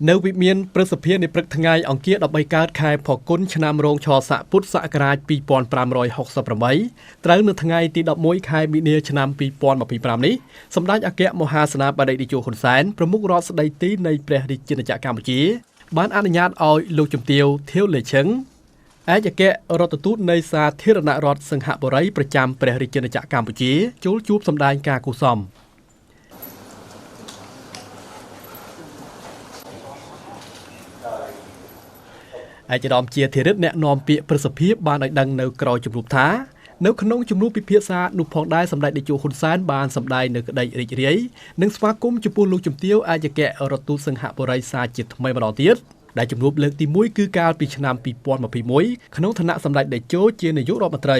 នៅវិមានព្រឹទ្ធសភានៃព្រឹកថ្ងៃអង្គារ13កើតខែផល្គុនឆ្នាំរោងឆស័កពុទ្ធសករាជ2568ត្រូវនៅថ្ងៃទី11ខែមីនាឆ្នាំ2025នេះសម្ដេចអគ្គមហាសេនាបតីតេជោហ៊ុនសែនប្រមុខរដ្ឋស្ដីទីនៃព្រះរាជាណាចក្រកម្ពុជាបានអនុញ្ញាតឲ្យលោកជំទាវ ធាវ លេឈឹងឯកអគ្គរដ្ឋទូតនៃសាធារណរដ្ឋសិង្ហបុរីប្រចាំព្រះរាជាណាចក្រកម្ពុជាចូលជួបសម្ដែងការគូសំឯកឧត្តមជាធិរិទ្ធអ្នកនាំពាក្យប្រសិទ្ធភាពបានឲ្យដឹងនៅក្រោយជំនួបថានៅក្នុងជំនួបពិភាក្សានោះផងដែរសម្ដេចតេជោហ៊ុនសែនបានសម្ដែងនៅក្តីរីករាយនិងស្វាគមន៍ចំពោះលោកជំទាវឯកអគ្គរដ្ឋទូតសិង្ហបុរីសាជាថ្មីម្ដងទៀតដែលជំនួបលើកទី1គឺកាលពីឆ្នាំ2021ក្នុងឋានៈសម្ដេចតេជោជានាយករដ្ឋមន្ត្រី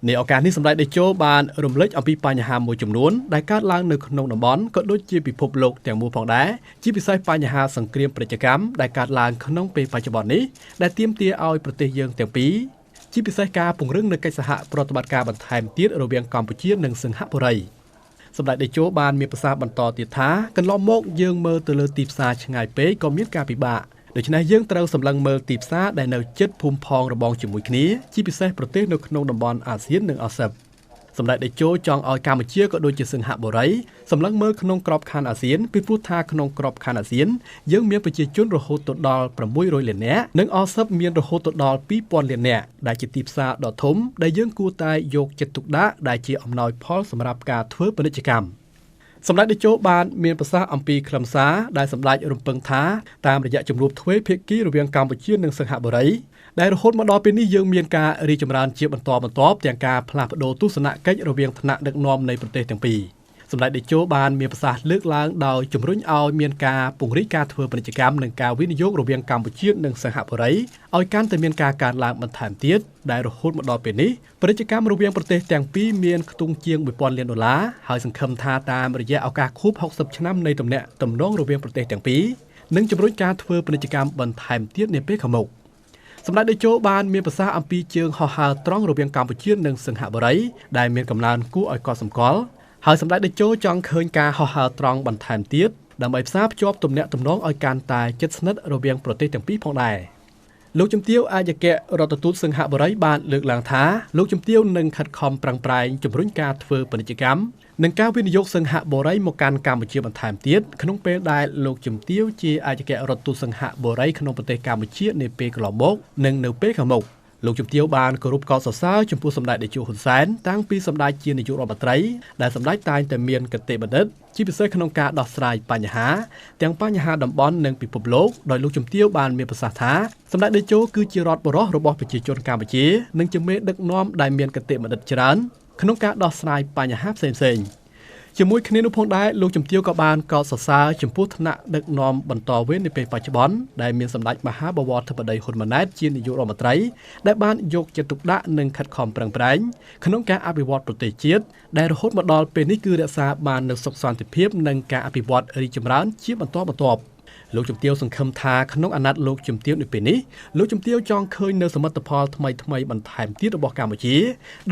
ในឱកាសនេះសម្ដេចតេជោបានរំលេចអំពីបញ្ហាមួយចំនួនដែលកើតឡើងនៅក្នុងតំបន់ក៏ដូចជាពិភពលោកទាំងមូលផងដែរជាពិសេសបញ្ហាសង្គ្រាមពាណិជ្ជកម្មដែលកើតឡើងក្នុងពេលបច្ចុប្បន្ននេះដែលទាមទារឲ្យប្រទេសយើងទាំងពីរជាពិសេសការពង្រឹងនូវកិច្ចសហប្រតិបត្តិការបន្ថែមទៀតរវាងកម្ពុជានិងសិង្ហបុរីសម្ដេចតេជោបានមានប្រសាសន៍បន្តទៀតថាកន្លងមកយើងមើលទៅលើទីផ្សារឆ្ងាយពេកក៏មានការពិបាកដូច្នេះយើងត្រូវសម្លឹងមើលទីផ្សារដែលនៅជិតភូមិផងរបងជាមួយគ្នាជាពិសេសប្រទេសនៅក្នុងតំបន់អាស៊ាននិងអាស៊ានសម្ដេចតេជោចង់ឲ្យកម្ពុជាក៏ដូចជាសិង្ហបុរីសម្លឹងមើលក្នុងក្របខ័ណ្ឌអាស៊ានពីព្រោះថាក្នុងក្របខ័ណ្ឌអាស៊ានយើងមានប្រជាជនរហូតទៅដល់600លាននាក់និងអាស៊ានមានរហូតទៅដល់2000លាននាក់ដែលជាទីផ្សារដ៏ធំដែលយើងគួរតែយកចិត្តទុកដាក់ដែលជាអំណោយផលសម្រាប់ការធ្វើពាណិជ្ជកម្មសម្ដេចតេជោបានមានប្រសាសន៍អំពីខ្លឹមសារដែលសម្ដេចរំពឹងថាតាមរយៈជំនួបទ្វេភាគីរវាងកម្ពុជានិងសិង្ហបុរីដែលរហូតមកដល់ពេលនេះយើងមានការរីកចម្រើនជាបន្តបន្ទាប់ទាំងការផ្លាស់ប្ដូរទស្សនកិច្ចរវាងថ្នាក់ដឹកនាំនៃប្រទេសទាំងពីរសម្ដេចតេជោបានមានប្រសាសន៍លើកឡើងដោយជំរុញឲ្យមានការពង្រីកការធ្វើពាណិជ្ជកម្មនិងការវិនិយោគរវាងកម្ពុជានិងសិង្ហបុរីឲ្យកាន់តែមានការកើនឡើងបន្ថែមទៀតដែលរហូតមកដល់ពេលនេះពាណិជ្ជកម្មរវាងប្រទេសទាំងពីរមានខ្ទង់ជាង$1000 លានហើយសង្ឃឹមថាតាមរយៈឱកាសខួប60ឆ្នាំនៃទំនាក់ទំនងរវាងប្រទេសទាំងពីរនឹងជំរុញការធ្វើពាណិជ្ជកម្មបន្ថែមទៀតនាពេលខាងមុខសម្ដេចតេជោបានមានប្រសាសន៍អំពីជើងហោះហើរត្រង់រវាងកម្ពុជានិងសិង្ហបុរីដែលមានកំណើនគួរឲ្យកត់សម្គាល់ហើយសម្ដេចតេជោចង់ឃើញការហោះហើរត្រង់បន្ថែមទៀតដើម្បីផ្សារភ្ជាប់ទំនាក់ទំនងឲ្យកាន់តែជិតស្និទ្ធរវាងប្រទេសទាំងពីរផងដែរលោកជំទាវឯកអគ្គរដ្ឋទូតសិង្ហបុរីបានលើកឡើងថាលោកជំទាវនឹងខិតខំប្រឹងប្រែងជំរុញការធ្វើពាណិជ្ជកម្មនិងការវិនិយោគសិង្ហបុរីមកកាន់កម្ពុជាបន្ថែមទៀតក្នុងពេលដែលលោកជំទាវជាឯកអគ្គរដ្ឋទូតសិង្ហបុរីក្នុងប្រទេសកម្ពុជានាពេលកន្លងមកនិងនៅពេលខាងមុខលោកជំទាវបានគោរពកោតសរសើរចំពោះសម្ដេចតេជោហ៊ុនសែនតាំងពីសម្ដេចជានាយករដ្ឋមន្ត្រីដែលសម្ដេចតែងតែមានគតិបណ្ឌិតជាពិសេសក្នុងការដោះស្រាយបញ្ហាទាំងបញ្ហាតំបន់និងពិភពលោកដោយលោកជំទាវបានមានប្រសាសន៍ថាសម្ដេចតេជោគឺជារដ្ឋបរិសុទ្ធរបស់ប្រជាជនកម្ពុជានិងជាមេដឹកនាំដែលមានគតិបណ្ឌិតច្រើនក្នុងការដោះស្រាយបញ្ហាផ្សេងៗជាមួយគ្នានោះផងដែរលោកជំទាវក៏បានកោតសរសើរចំពោះថ្នាក់ដឹកនាំបន្តវេននាពេលបច្ចុប្បន្នដែលមានសម្ដេចមហាបវរធិបតីហ៊ុនម៉ាណែតជានាយករដ្ឋមន្ត្រីដែលបានយកចិត្តទុកដាក់និងខិតខំប្រឹងប្រែងក្នុងការអភិវឌ្ឍប្រទេសជាតិដែលរហូតមកដល់ពេលនេះគឺរក្សាបាននូវសុខសន្តិភាពនិងការអភិវឌ្ឍរីកចម្រើនជាបន្តបន្ទាប់លោកជំទាវសង្ឃឹមថាក្នុងអាណត្តិលោកជំទាវនៅពេលនេះលោកជំទាវចង់ឃើញនៅសមិទ្ធផលថ្មីៗបន្ថែមទៀតរបស់កម្ពុជា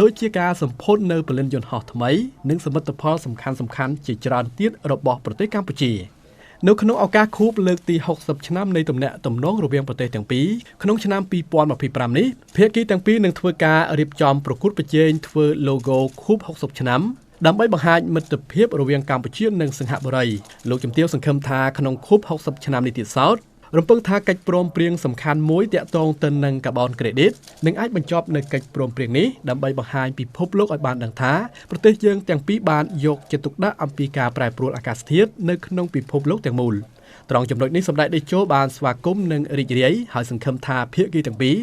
ដូចជាការសម្ពោធនៅពលានយន្តហោះថ្មីនិងសមិទ្ធផលសំខាន់ៗជាច្រើនទៀតរបស់ប្រទេសកម្ពុជានៅក្នុងឱកាសខួបលើកទី60ឆ្នាំនៃទំនាក់ទំនងរវាងប្រទេសទាំងពីរក្នុងឆ្នាំ2025នេះភាគីទាំងពីរនឹងធ្វើការរៀបចំប្រកួតប្រជែងធ្វើ logo ខួប60ឆ្នាំដើម្បីបង្ហាញមិត្តភាពរវាងកម្ពុជានិងសិង្ហបុរីលោកជំទាវសង្ឃឹមថាក្នុងខួប60ឆ្នាំនេះទៀតសោតរំពឹងថាកិច្ចព្រមព្រៀងសំខាន់មួយទាក់ទងទៅនឹងកាបូនក្រេឌីតនឹងអាចបញ្ចប់នៅកិច្ចព្រមព្រៀងនេះដើម្បីបង្ហាញពិភពលោកឲ្យបានដឹងថាប្រទេសយើងទាំងពីរបានយកចិត្តទុកដាក់អំពីការប្រែប្រួលអាកាសធាតុនៅក្នុងពិភពលោកទាំងមូលត្រង់ចំណុចនេះសម្ដេចតេជោបានស្វាគមន៍និងរីករាយហើយសង្ឃឹមថាភាគីទាំងពីរ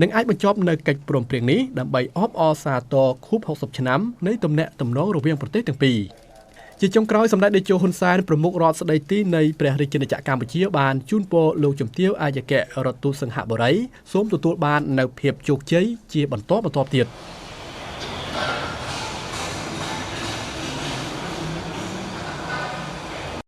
នឹងអាចបញ្ចប់នៅកិច្ចព្រមព្រៀងនេះដើម្បីអបអរសាទរខួប60ឆ្នាំនៃទំនាក់ទំនងរវាងប្រទេសទាំងពីរជាចុងក្រោយសម្ដេចតេជោហ៊ុនសែនប្រមុខរដ្ឋស្ដីទីនៃព្រះរាជាណាចក្រកម្ពុជាបានជូនពរលោកជំទាវឯកអគ្គរដ្ឋទូតសិង្ហបុរីសូមទទួលបាននូវភាពជោគជ័យជាបន្តបន្ទាប់ទៀត